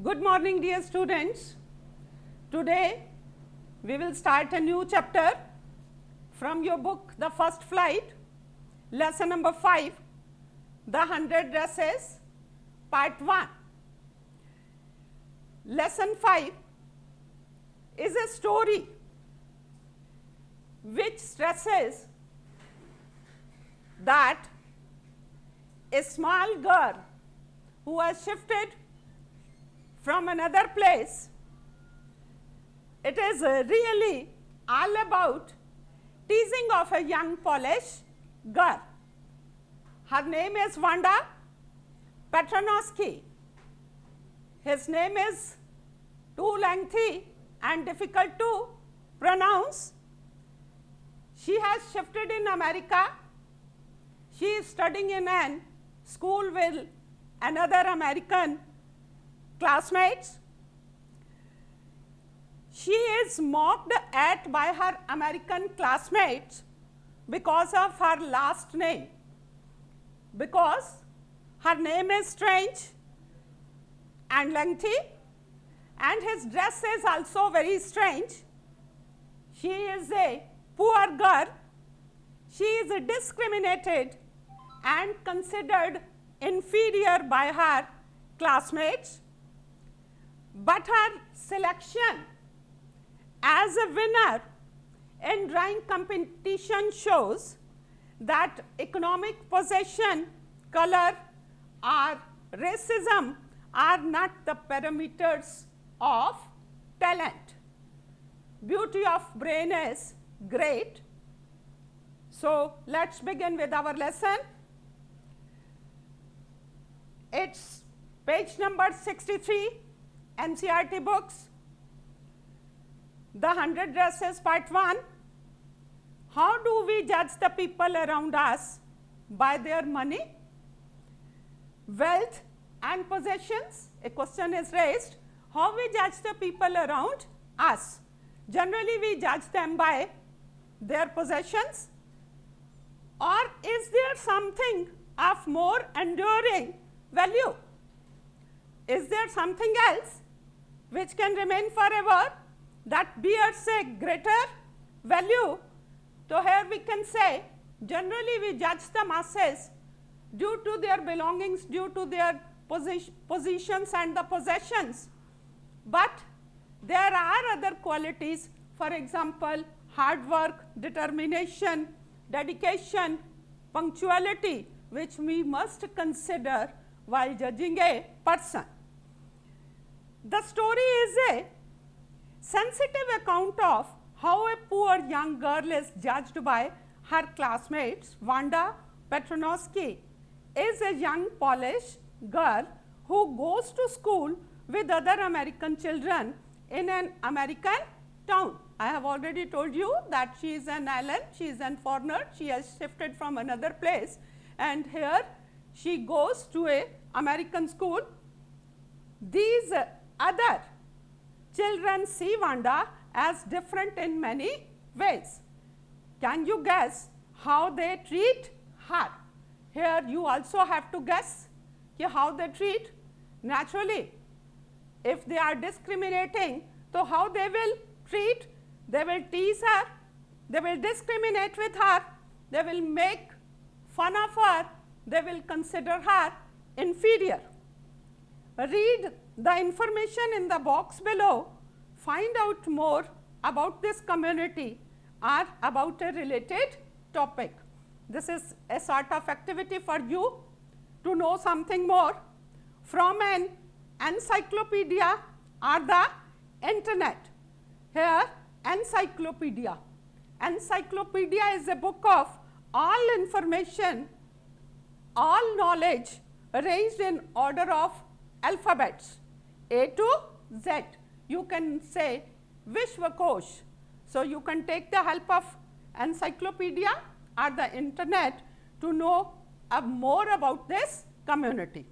Good morning, dear students. Today we will start a new chapter from your book, The First Flight, lesson number 5, The 100 Dresses, part 1. Lesson 5 is a story which stresses that a small girl who has shifted from another place, it is really all about teasing of a young Polish girl. Her name is Wanda Petronowski. His name is too lengthy and difficult to pronounce. She has shifted in America. She is studying in an school with another American classmates. She is mocked at by her American classmates because of her last name, because her name is strange and lengthy, and his dress is also very strange. She is a poor girl. She is discriminated and considered inferior by her classmates. But her selection as a winner in drawing competition shows that economic possession, color, or racism are not the parameters of talent. Beauty of brain is great. So let's begin with our lesson. It's page number 63, NCERT books, The 100 Dresses, part 1. How do we judge the people around us? By their money, wealth and possessions? A question is raised. How we judge the people around us? Generally we judge them by their possessions. Or is there something of more enduring value? Is there something else which can remain forever that bears a greater value? So here we can say, generally we judge the masses due to their belongings, due to their positions and the possessions. But there are other qualities, for example, hard work, determination, dedication, punctuality, which we must consider while judging a person. The story is a sensitive account of how a poor young girl is judged by her classmates. Wanda Petronowski is a young Polish girl who goes to school with other American children in an American town. I have already told you that she is an alien, she is an foreigner, she has shifted from another place, and here she goes to a American school. These other children see Wanda as different in many ways. Can you guess how they treat her? Here you also have to guess how they treat. Naturally, if they are discriminating, so how they will treat? They will tease her, they will discriminate with her, they will make fun of her, they will consider her inferior. Read the information in the box below. Find out more about this community or about a related topic. This is a sort of activity for you to know something more from an encyclopedia or the internet. Here, encyclopedia. Encyclopedia is a book of all information, all knowledge arranged in order of alphabets, A to Z. You can say Vishwakosh. So you can take the help of encyclopedia or the internet to know more about this community.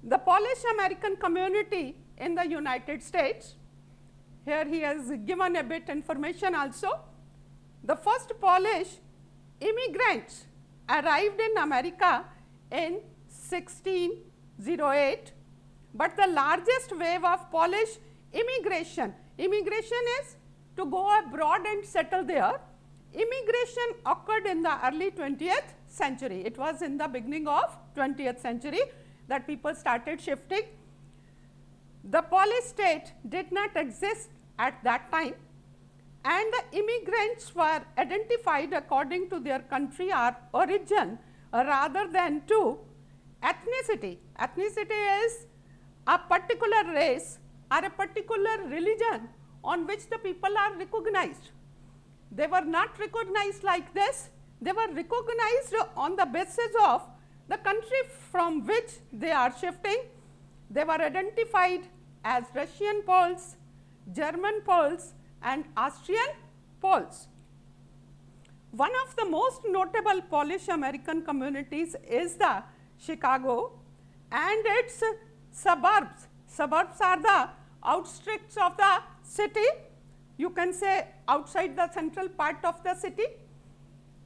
The Polish American community in the United States, here he has given a bit information also. The first Polish immigrants arrived in America in 1608 But the largest wave of Polish immigration is to go abroad and settle there. Immigration occurred in the early 20th century. It was in the beginning of 20th century that people started shifting. The Polish state did not exist at that time, and the immigrants were identified according to their country or origin rather than to ethnicity. Ethnicity is a particular race or a particular religion on which the people are recognized. They were not recognized like this. They were recognized on the basis of the country from which they are shifting. They were identified as Russian Poles, German Poles, and Austrian Poles. One of the most notable Polish American communities is the Chicago and its suburbs. Suburbs are the outskirts of the city. You can say outside the central part of the city.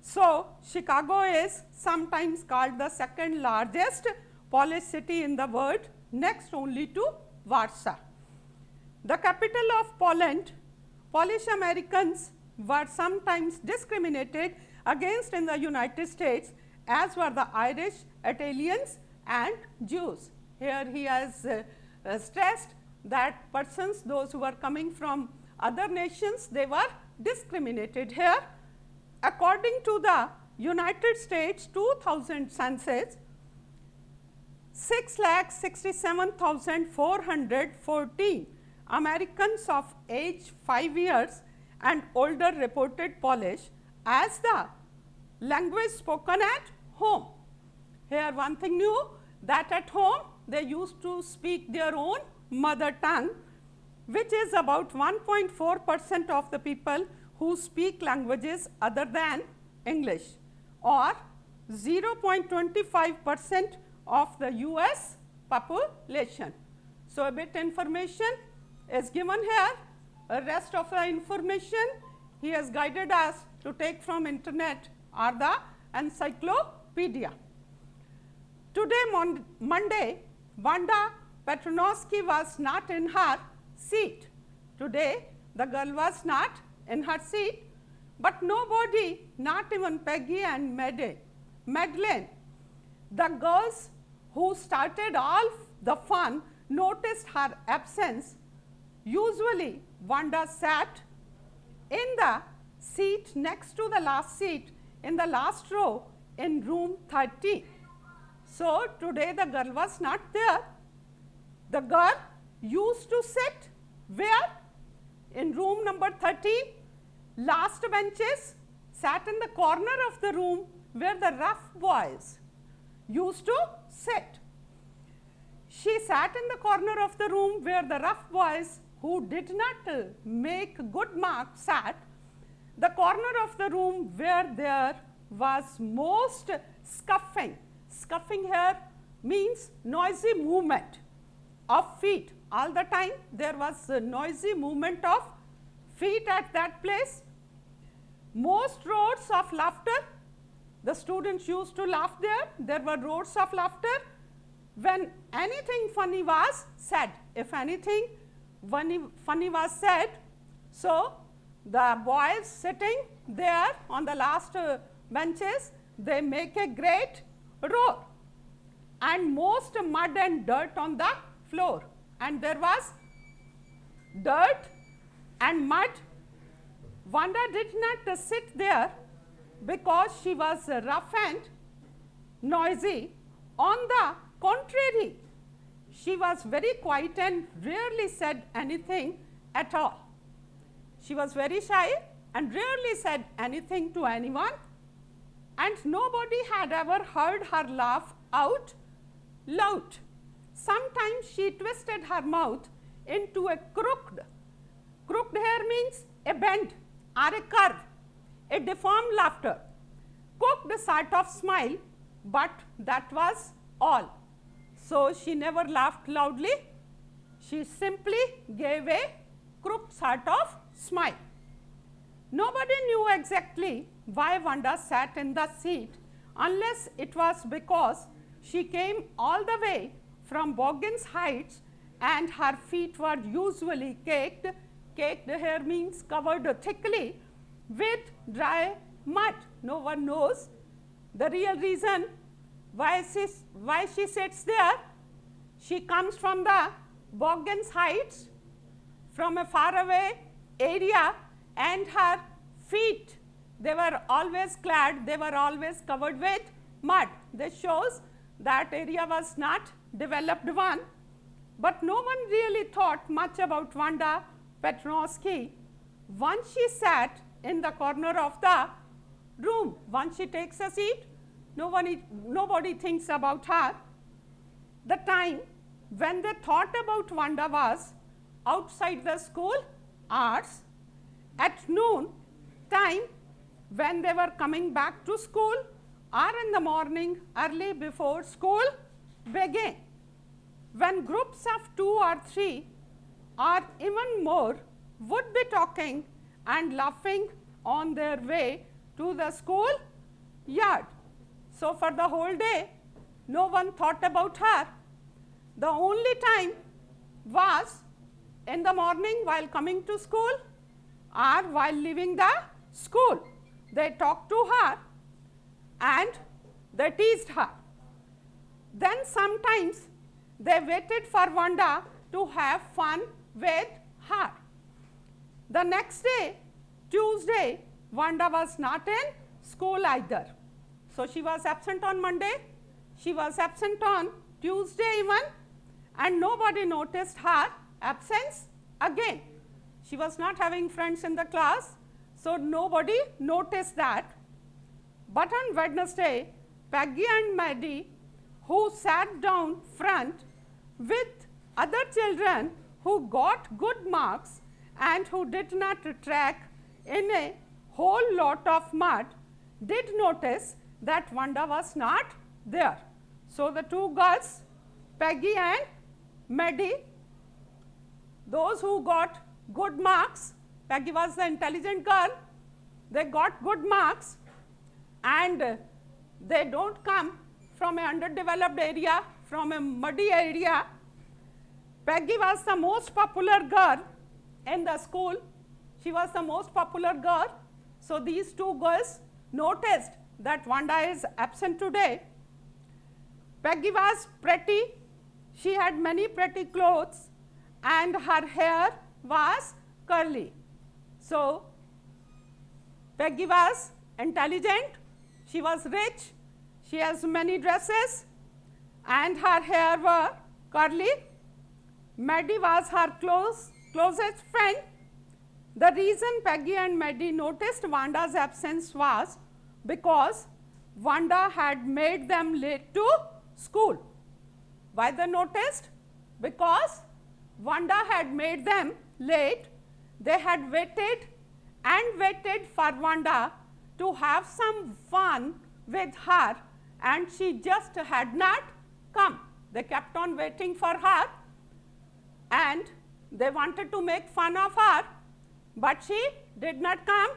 So, Chicago is sometimes called the second largest Polish city in the world, next only to Warsaw. The capital of Poland, Polish Americans were sometimes discriminated against in the United States, as were the Irish, Italians, and Jews. Here he has stressed that persons, those who were coming from other nations, they were discriminated here. According to the United States 2000 census, 6,67,414 Americans of age 5 years and older reported Polish as the language spoken at home. Here one thing new, that at home they used to speak their own mother tongue, which is about 1.4% of the people who speak languages other than English, or 0.25% of the US population. So, a bit information is given here. The rest of the information he has guided us to take from internet or the encyclopedia. Today, Monday, Wanda Petronovsky was not in her seat. Today, the girl was not in her seat, but nobody, not even Peggy and Madeleine, the girls who started all the fun, noticed her absence. Usually, Wanda sat in the seat next to the last seat in the last row in room 30. So, today the girl was not there. The girl used to sit where? In room number 30, last benches, sat in the corner of the room where the rough boys used to sit. She sat in the corner of the room where the rough boys who did not make good marks sat, the corner of the room where there was most scuffing. Scuffing here means noisy movement of feet. All the time there was a noisy movement of feet at that place. Most roars of laughter. The students used to laugh there. There were roars of laughter when anything funny was said. If anything funny was said, so the boys sitting there on the last benches, they make a great roar, and most mud and dirt on the floor, and there was dirt and mud. Wanda did not sit there because she was rough and noisy. On the contrary, she was very quiet and rarely said anything at all. She was very shy and rarely said anything to anyone, and nobody had ever heard her laugh out loud. Sometimes she twisted her mouth into a crooked here means a bend or a curve, a deformed laughter, cooked sort of smile, but that was all. So, she never laughed loudly, she simply gave a crooked sort of smile. Nobody knew exactly why Wanda sat in the seat, unless it was because she came all the way from Boggens Heights and her feet were usually caked. Caked here means covered thickly with dry mud. No one knows the real reason why she sits there. She comes from the Boggens Heights, from a faraway area, and her feet, they were always clad, they were always covered with mud. This shows that area was not developed one, but no one really thought much about Wanda Petronsky. Once she sat in the corner of the room, once she takes a seat, nobody thinks about her. The time when they thought about Wanda was outside the school hours, at noon time when they were coming back to school, or in the morning early before school began, when groups of 2 or 3 or even more would be talking and laughing on their way to the school yard. So, for the whole day no one thought about her. The only time was in the morning while coming to school or while leaving the school. They talked to her and they teased her. Then sometimes they waited for Wanda to have fun with her. The next day, Tuesday, Wanda was not in school either. So, she was absent on Monday, she was absent on Tuesday even, and nobody noticed her absence again. She was not having friends in the class, so nobody noticed that. But on Wednesday, Peggy and Maddie, who sat down front with other children who got good marks and who did not track in a whole lot of mud, did notice that Wanda was not there. So, the two girls, Peggy and Maddie, those who got good marks, Peggy was the intelligent girl, they got good marks, and they don't come from an underdeveloped area, from a muddy area. Peggy was the most popular girl in the school. She was the most popular girl. So, these two girls noticed that Wanda is absent today. Peggy was pretty. She had many pretty clothes and her hair was curly. So, Peggy was intelligent, she was rich, she has many dresses and her hair were curly. Maddie was her closest friend. The reason Peggy and Maddie noticed Wanda's absence was because Wanda had made them late to school. Why they noticed? Because Wanda had made them late. They had waited and waited for Wanda to have some fun with her, and she just had not come. They kept on waiting for her and they wanted to make fun of her, but she did not come.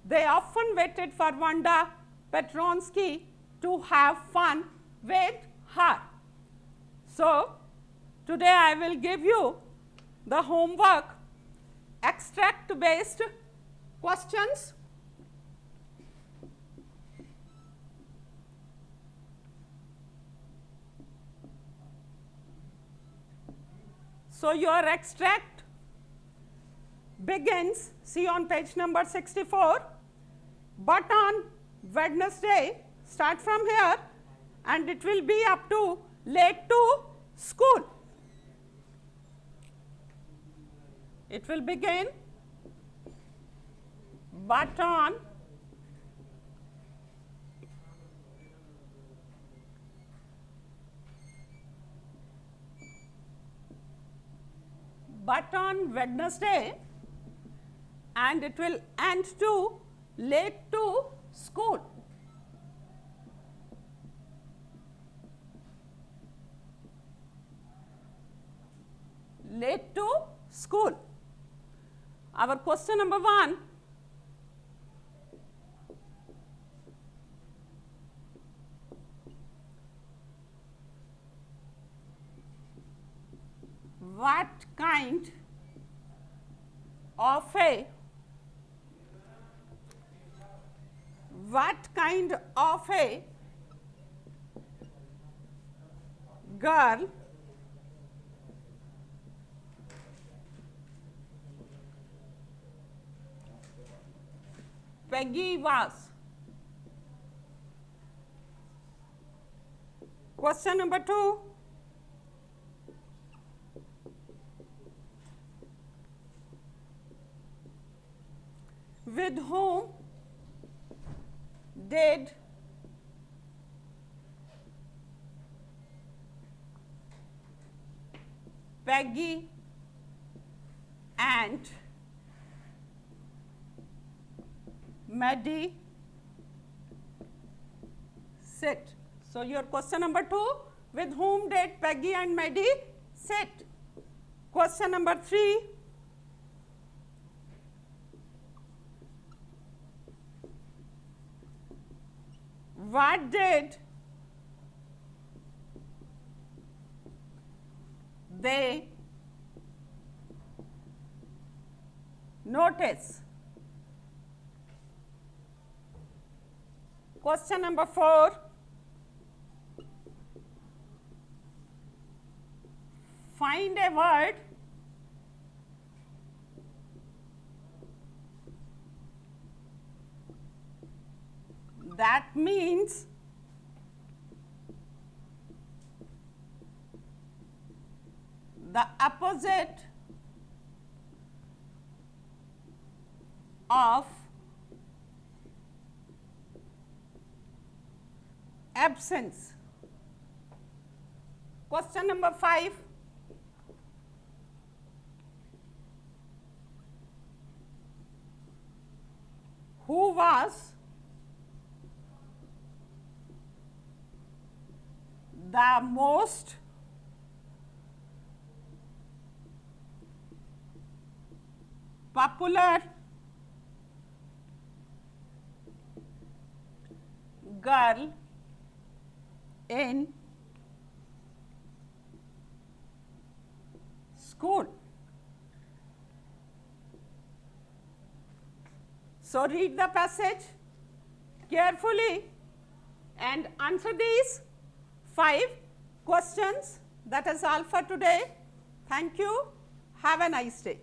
They often waited for Wanda Petronsky to have fun with her. So, today I will give you the homework extract based questions. So, your extract begins, see on page number 64, but on Wednesday, start from here and it will be up to late to school. It will begin, but on Wednesday and it will end to late to school. Late to school. Our question number 1. what kind of a girl Peggy was? Question number 2. With whom did Peggy and Maddie sit? So, your question number 2, with whom did Peggy and Maddie sit? Question number 3, what did they notice? Question number 4, find a word that means the opposite of absence. Question number 5, who was the most popular girl in school? So, read the passage carefully and answer these 5 questions. That is all for today. Thank you. Have a nice day.